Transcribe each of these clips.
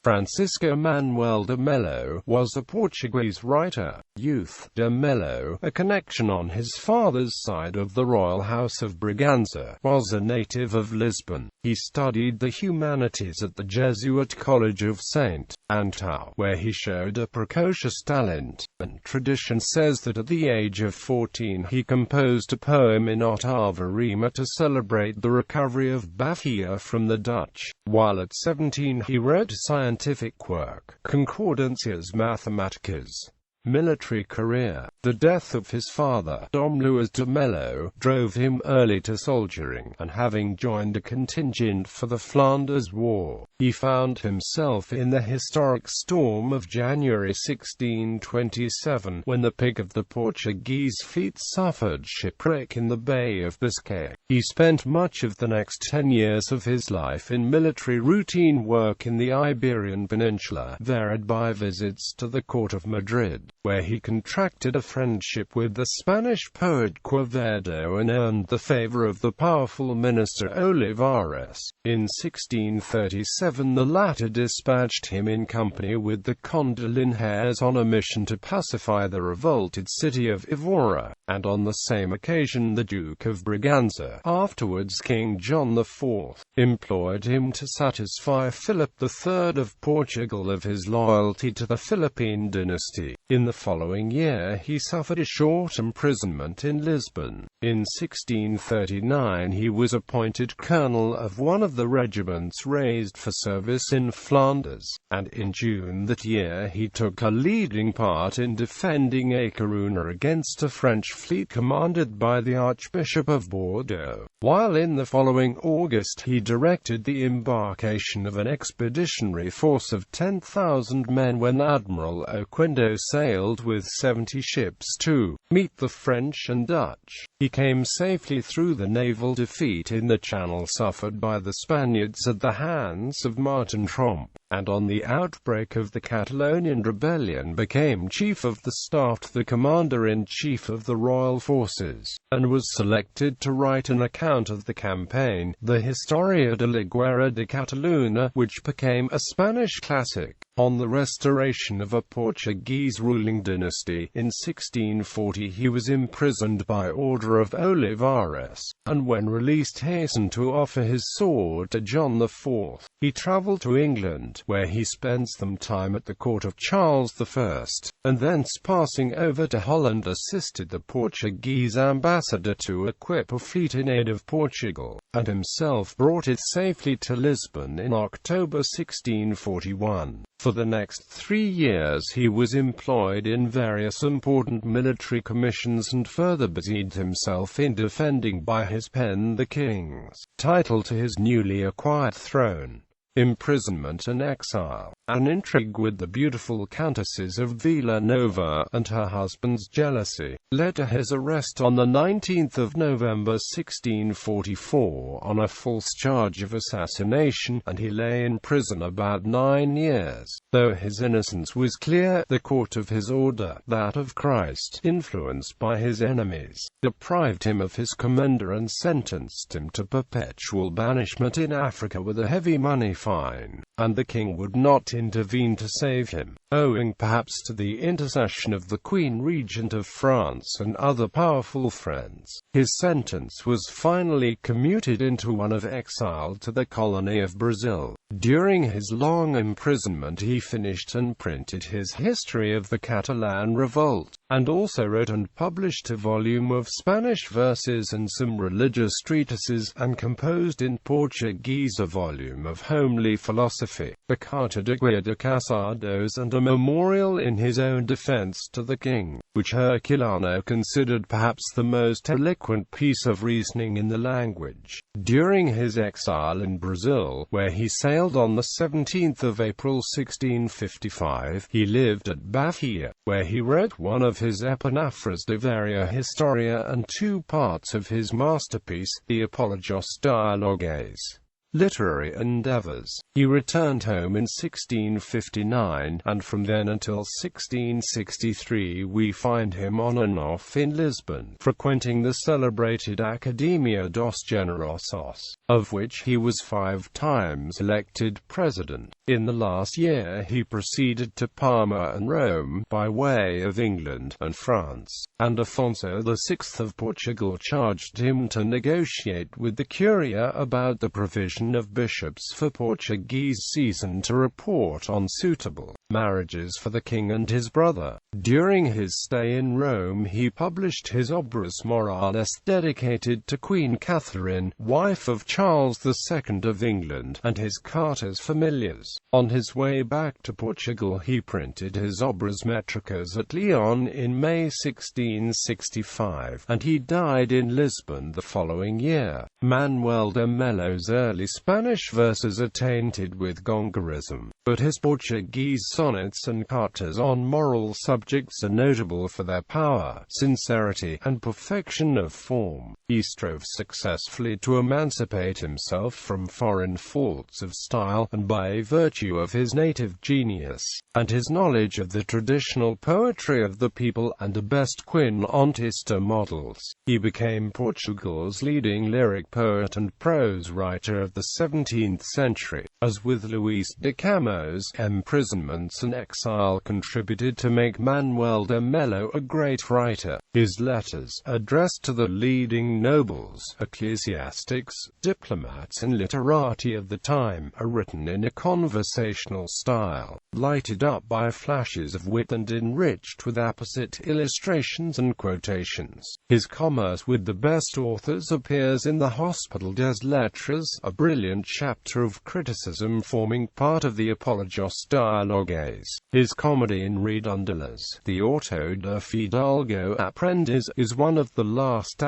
Francisco Manuel de Mello was a Portuguese writer. Youth. De Mello, a connection on his father's side of the royal house of Braganza, was a native of Lisbon. He studied the humanities at the Jesuit College of St. Antão, where he showed a precocious talent, and tradition says that at the age of 14 he composed a poem in ottava rima to celebrate the recovery of Bahia from the Dutch. While at 17 he wrote scientific work, Concordancias Mathematicas. Military career. The death of his father, Dom Luís de Mello, drove him early to soldiering, and having joined a contingent for the Flanders War, he found himself in the historic storm of January 1627, when the pick of the Portuguese fleet suffered shipwreck in the Bay of Biscay. He spent much of the next 10 years of his life in military routine work in the Iberian Peninsula, varied by visits to the court of Madrid, where he contracted a friendship with the Spanish poet Quevedo and earned the favor of the powerful minister Olivares. In 1637 the latter dispatched him in company with the Conde de Linhares on a mission to pacify the revolted city of Évora, and on the same occasion the Duke of Braganza, afterwards King John IV, employed him to satisfy Philip III of Portugal of his loyalty to the Philippine dynasty. In the following year he suffered a short imprisonment in Lisbon. In 1639 he was appointed colonel of one of the regiments raised for service in Flanders, and in June that year he took a leading part in defending A Coruña against a French fleet commanded by the Archbishop of Bordeaux, while in the following August he directed the embarkation of an expeditionary force of 10,000 men when Admiral Oquendo sailed with 70 ships to meet the French and Dutch. He came safely through the naval defeat in the Channel suffered by the Spaniards at the hands of Martin Tromp, and on the outbreak of the Catalonian rebellion became Chief of the Staff to the Commander-in-Chief of the Royal Forces, and was selected to write an account of the campaign, the Historia de la Guerra de Catalunya, which became a Spanish classic. On the restoration of a Portuguese ruling dynasty in 1640 he was imprisoned by order of Olivares, and when released hastened to offer his sword to John IV. He travelled to England, where he spent some time at the court of Charles I, and thence passing over to Holland assisted the Portuguese ambassador to equip a fleet in aid of Portugal, and himself brought it safely to Lisbon in October 1641. For the next 3 years he was employed in various important military commissions and further busied himself in defending by his pen the king's title to his newly acquired throne. Imprisonment and exile. An intrigue with the beautiful Countesses of Villanova and her husband's jealousy led to his arrest on the 19th of November 1644 on a false charge of assassination, and he lay in prison about 9 years. Though his innocence was clear, the court of his order, that of Christ, influenced by his enemies, deprived him of his commender and sentenced him to perpetual banishment in Africa with a heavy money fine, and the king would not intervene to save him, owing perhaps to the intercession of the Queen Regent of France and other powerful friends. His sentence was finally commuted into one of exile to the colony of Brazil. During his long imprisonment he finished and printed his History of the Catalan Revolt, and also wrote and published a volume of Spanish verses and some religious treatises, and composed in Portuguese a volume of homely philosophy, the Carta de Guia de Casados, and a memorial in his own defense to the king, which Herculano considered perhaps the most eloquent piece of reasoning in the language. During his exile in Brazil, where he sailed on the 17th of April 1655, he lived at Bahia, where he wrote one of his Epinaphras de Varia Historia and 2 parts of his masterpiece, the Apologios Dialogues. literary endeavors. He returned home in 1659, and from then until 1663 we find him on and off in Lisbon, frequenting the celebrated Academia dos Generosos, of which he was 5 times elected president. In the last year he proceeded to Parma and Rome, by way of England and France, and Afonso VI of Portugal charged him to negotiate with the Curia about the provision of bishops for Portuguese season to report on suitable marriages for the king and his brother. During his stay in Rome he published his Obras Morales dedicated to Queen Catherine, wife of Charles II of England, and his Cartas Familiares. On his way back to Portugal he printed his Obras Metricas at Leon in May 1665, and he died in Lisbon the following year. Manuel de Mello's early Spanish verses are tainted with Gongarism, but his Portuguese sonnets and cartas on moral subjects are notable for their power, sincerity, and perfection of form. He strove successfully to emancipate himself from foreign faults of style, and by virtue of his native genius, and his knowledge of the traditional poetry of the people and the best quinontista models, he became Portugal's leading lyric poet and prose writer of the 17th century. As with Luis de Camões, imprisonments and exile contributed to make Manuel de Mello a great writer. His letters, addressed to the leading nobles, ecclesiastics, diplomats and literati of the time, are written in a conversational style, lighted up by flashes of wit and enriched with apposite illustrations and quotations. His commerce with the best authors appears in the Hospital des Lettres, a brilliant chapter of criticism forming part of the Apologios Dialogues. His comedy in Redondelas, the Auto de Fidalgo Aprendiz, is one of the last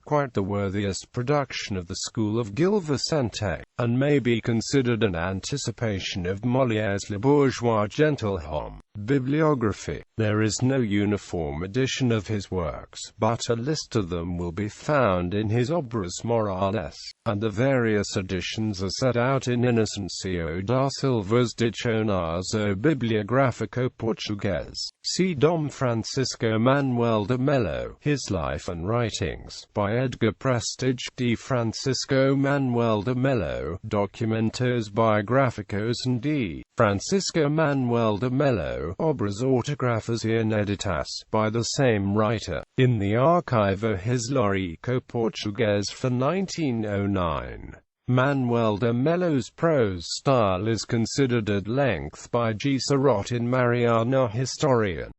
quite the worthiest production of the school of Gil Vicente, and may be considered an anticipation of Molière's Le Bourgeois Gentilhomme. Bibliography. There is no uniform edition of his works, but a list of them will be found in his Obras Morales, and the various editions are set out in Inocencio da Silva's Dicionário Bibliográfico Português. See Dom Francisco Manuel de Mello, His Life and Writings, by Edgar Prestige. D. Francisco Manuel de Mello, Documentos Biográficos and D. Francisco Manuel de Mello, Obras Autografas e Ineditas, by the same writer, in the Arquivo Histórico Português for 1909. Manuel de Mello's prose style is considered at length by G. Sarot in Mariana Historian.